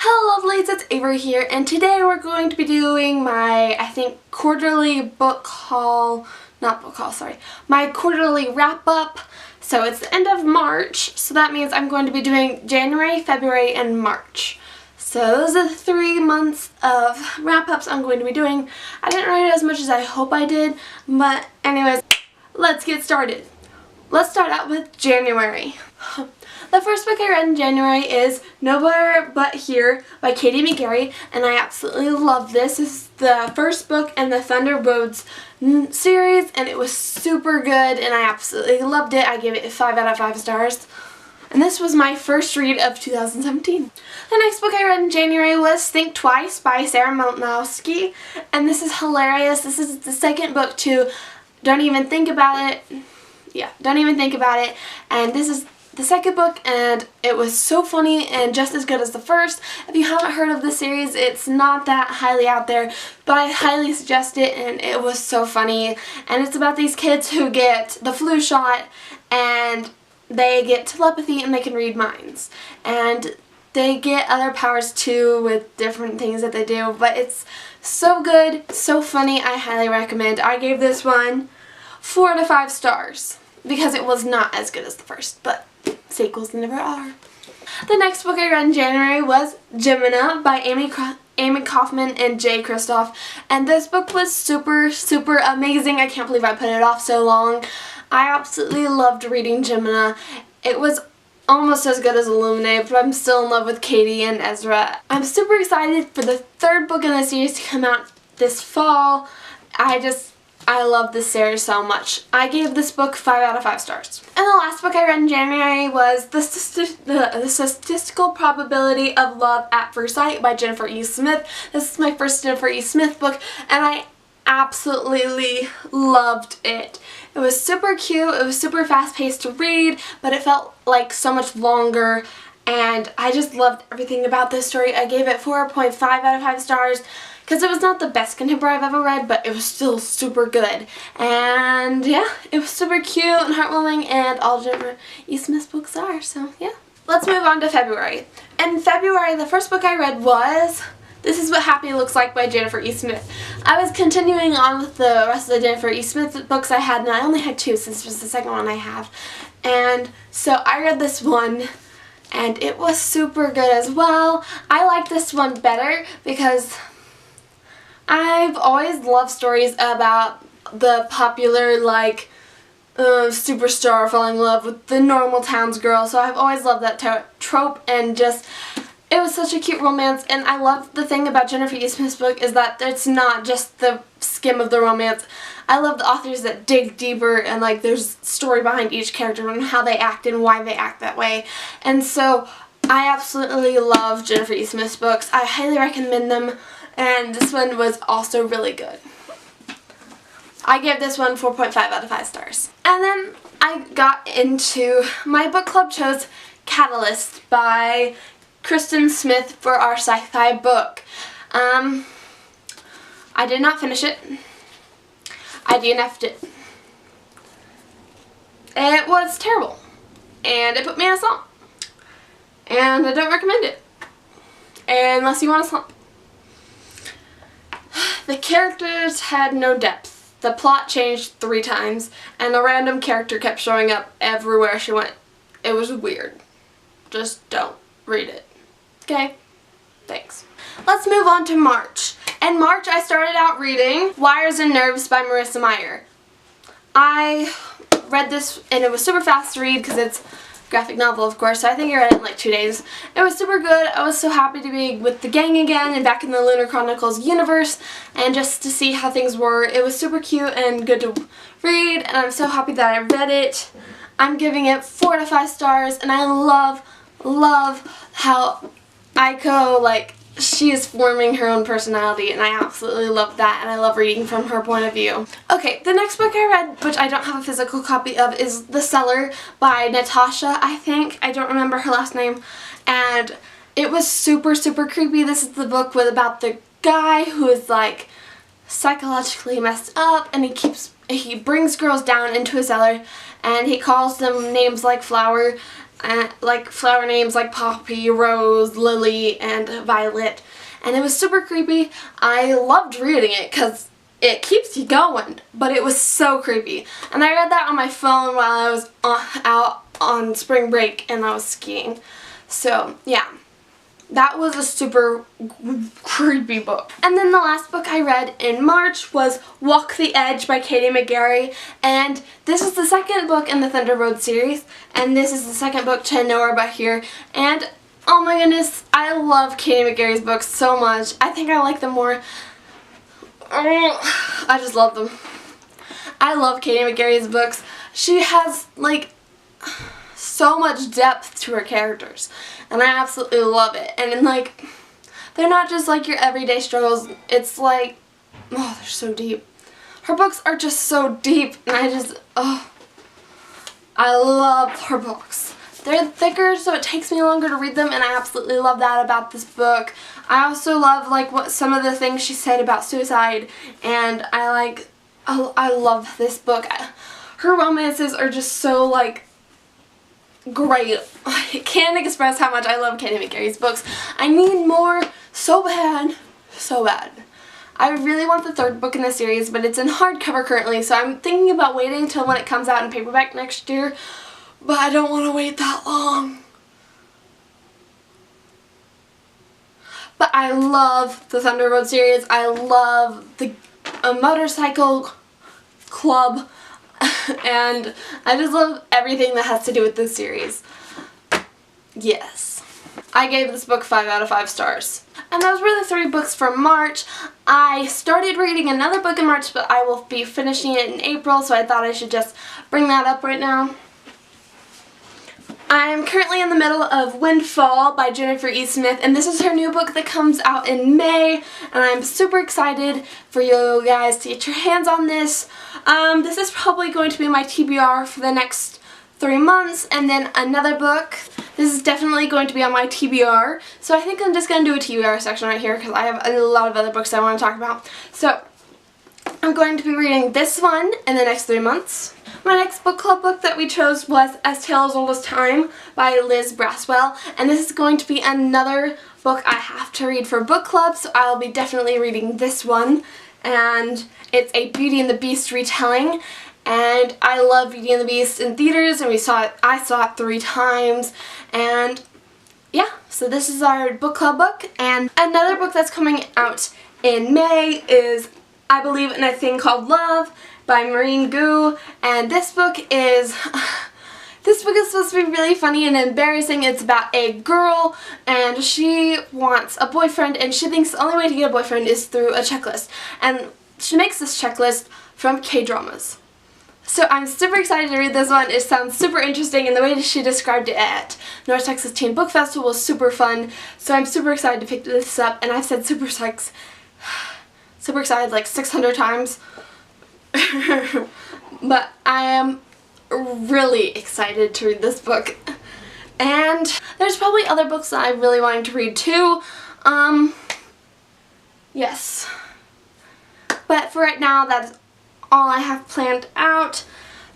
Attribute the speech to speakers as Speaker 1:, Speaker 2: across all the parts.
Speaker 1: Hello lovelies, it's Avery here, and today we're going to be doing my, quarterly book haul, my quarterly wrap up. So it's the end of March, so that means I'm going to be doing January, February, and March. So those are the 3 months of wrap ups I'm going to be doing. I didn't write as much as I hope I did, but anyways, let's get started. Let's start out with January. The first book I read in January is Nowhere But Here by Katie McGarry, and I absolutely love this. This is the first book in the Thunder Roads series, and it was super good, and I absolutely loved it. I gave it 5 out of 5 stars. And this was my first read of 2017. The next book I read in January was Think Twice by Sarah Malnowski, and this is hilarious. This is the second book to Don't Even Think About It. Yeah, Don't Even Think About It, and this is the second book, and it was so funny and just as good as the first. If you haven't heard of the series, it's not that highly out there, but I highly suggest it, and it was so funny. And it's about these kids who get the flu shot, and they get telepathy and they can read minds. And they get other powers too with different things that they do, but it's so good, so funny. I highly recommend. I gave this one 4 out of 5 stars because it was not as good as the first, but sequels never are. The next book I read in January was Gemina by Amy Kaufman and Jay Kristoff, and this book was super amazing. I can't believe I put it off so long. I absolutely loved reading Gemina. It was almost as good as Illuminate, but I'm still in love with Katie and Ezra. I'm super excited for the 3rd book in the series to come out this fall. I love this series so much. I gave this book 5 out of 5 stars. And the last book I read in January was The Statistical Probability of Love at First Sight by Jennifer E. Smith. This is my first Jennifer E. Smith book, and I absolutely loved it. It was super cute, it was super fast-paced to read, but it felt like so much longer, and I just loved everything about this story. I gave it 4.5 out of 5 stars. Because it was not the best contemporary I've ever read, but it was still super good. And yeah, it was super cute and heartwarming, and all Jennifer E. Smith's books are, so yeah. Let's move on to February. In February, the first book I read was This Is What Happy Looks Like by Jennifer E. Smith. I was continuing on with the rest of the Jennifer E. Smith books I had, and I only had 2 since this was the second one I have. And so I read this one, and it was super good as well. I like this one better because I've always loved stories about the popular, superstar falling in love with the normal townsgirl, so I've always loved that trope, and just, it was such a cute romance. And I love the thing about Jennifer E. Smith's book is that it's not just the skim of the romance. I love the authors that dig deeper, and there's story behind each character and how they act and why they act that way. And so I absolutely love Jennifer E. Smith's books. I highly recommend them. And this one was also really good. I gave this one 4.5 out of 5 stars. And then I got into my book club chose Catalyst by Kristen Smith for our sci-fi book. I did not finish it. I DNF'd it. It was terrible. And it put me in a slump. And I don't recommend it. Unless you want a slump. The characters had no depth. The plot changed 3 times, and a random character kept showing up everywhere she went. It was weird. Just don't read it. Okay? Thanks. Let's move on to March. In March, I started out reading Wires and Nerves by Marissa Meyer. I read this, and it was super fast to read because it's graphic novel, of course, so I think I read it in 2 days. It was super good. I was so happy to be with the gang again and back in the Lunar Chronicles universe, and just to see how things were. It was super cute and good to read, and I'm so happy that I read it. I'm giving it 4 out of 5 stars, and I love how Aiko, she is forming her own personality, and I absolutely love that, and I love reading from her point of view. Okay, the next book I read, which I don't have a physical copy of, is The Cellar by Natasha, I think. I don't remember her last name. And it was super creepy. This is the book about the guy who is psychologically messed up, and he brings girls down into a cellar, and he calls them names like Flower. like flower names like Poppy, Rose, Lily, and Violet. And it was super creepy. I loved reading it because it keeps you going, but it was so creepy. And I read that on my phone while I was out on spring break and I was skiing. So yeah, that was a super creepy book. And then the last book I read in March was Walk the Edge by Katie McGarry. And this is the second book in the Thunder Road series. And this is the second book to Know Her But Here. And oh my goodness, I love Katie McGarry's books so much. I think I like them more. I just love them. I love Katie McGarry's books. She has like so much depth to her characters, and I absolutely love it. And like, they're not just like your everyday struggles. It's like, oh, they're so deep. Her books are just so deep, and I love her books. They're thicker, so it takes me longer to read them, and I absolutely love that about this book. I also love like what some of the things she said about suicide, and I love this book. Her romances are just so like great. I can't express how much I love Katie McGarry's books. I need more so bad, so bad. I really want the third book in the series, but it's in hardcover currently, so I'm thinking about waiting until when it comes out in paperback next year, but I don't want to wait that long. But I love the Thunder Road series. I love the motorcycle club, and I just love everything that has to do with this series. Yes. I gave this book 5 out of 5 stars. And those were the 3 books for March. I started reading another book in March, but I will be finishing it in April, so I thought I should just bring that up right now. I'm currently in the middle of Windfall by Jennifer E. Smith, and this is her new book that comes out in May, and I'm super excited for you guys to get your hands on this. This is probably going to be my TBR for the next 3 months, and then another book. This is definitely going to be on my TBR, so I think I'm just going to do a TBR section right here because I have a lot of other books I want to talk about. So, I'm going to be reading this one in the next 3 months. My next book club book that we chose was As Tale as Old as Time by Liz Braswell, and this is going to be another book I have to read for book club, so I'll be definitely reading this one. And it's a Beauty and the Beast retelling, and I love Beauty and the Beast in theaters, and I saw it 3 times, and yeah, so this is our book club book. And another book that's coming out in May is I Believe in a Thing Called Love by Maureen Gu, and this book is supposed to be really funny and embarrassing. It's about a girl, and she wants a boyfriend, and she thinks the only way to get a boyfriend is through a checklist, and she makes this checklist from K-dramas. So I'm super excited to read this one. It sounds super interesting, and the way she described it at North Texas Teen Book Festival was super fun, so I'm super excited to pick this up, and I've said super excited like 600 times. But I am really excited to read this book. And there's probably other books that I really wanted to read too. Yes. But for right now, that's all I have planned out.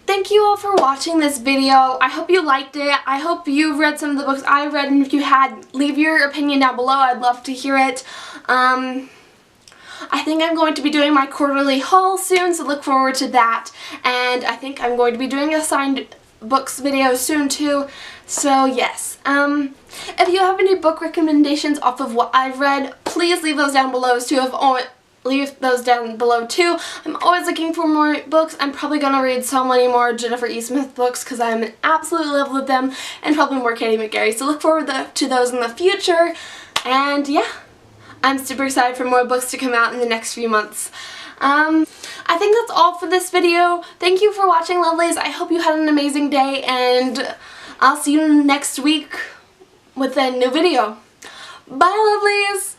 Speaker 1: Thank you all for watching this video. I hope you liked it. I hope you read some of the books I read, and if you had, leave your opinion down below. I'd love to hear it. I think I'm going to be doing my quarterly haul soon, so look forward to that. And I think I'm going to be doing a signed books video soon too. So yes. If you have any book recommendations off of what I've read, please leave those down below too. I'm always looking for more books. I'm probably going to read so many more Jennifer E. Smith books because I'm in absolute love with them, and probably more Katie McGarry. So look forward to those in the future. And yeah. I'm super excited for more books to come out in the next few months. I think that's all for this video. Thank you for watching, lovelies. I hope you had an amazing day, and I'll see you next week with a new video. Bye, lovelies!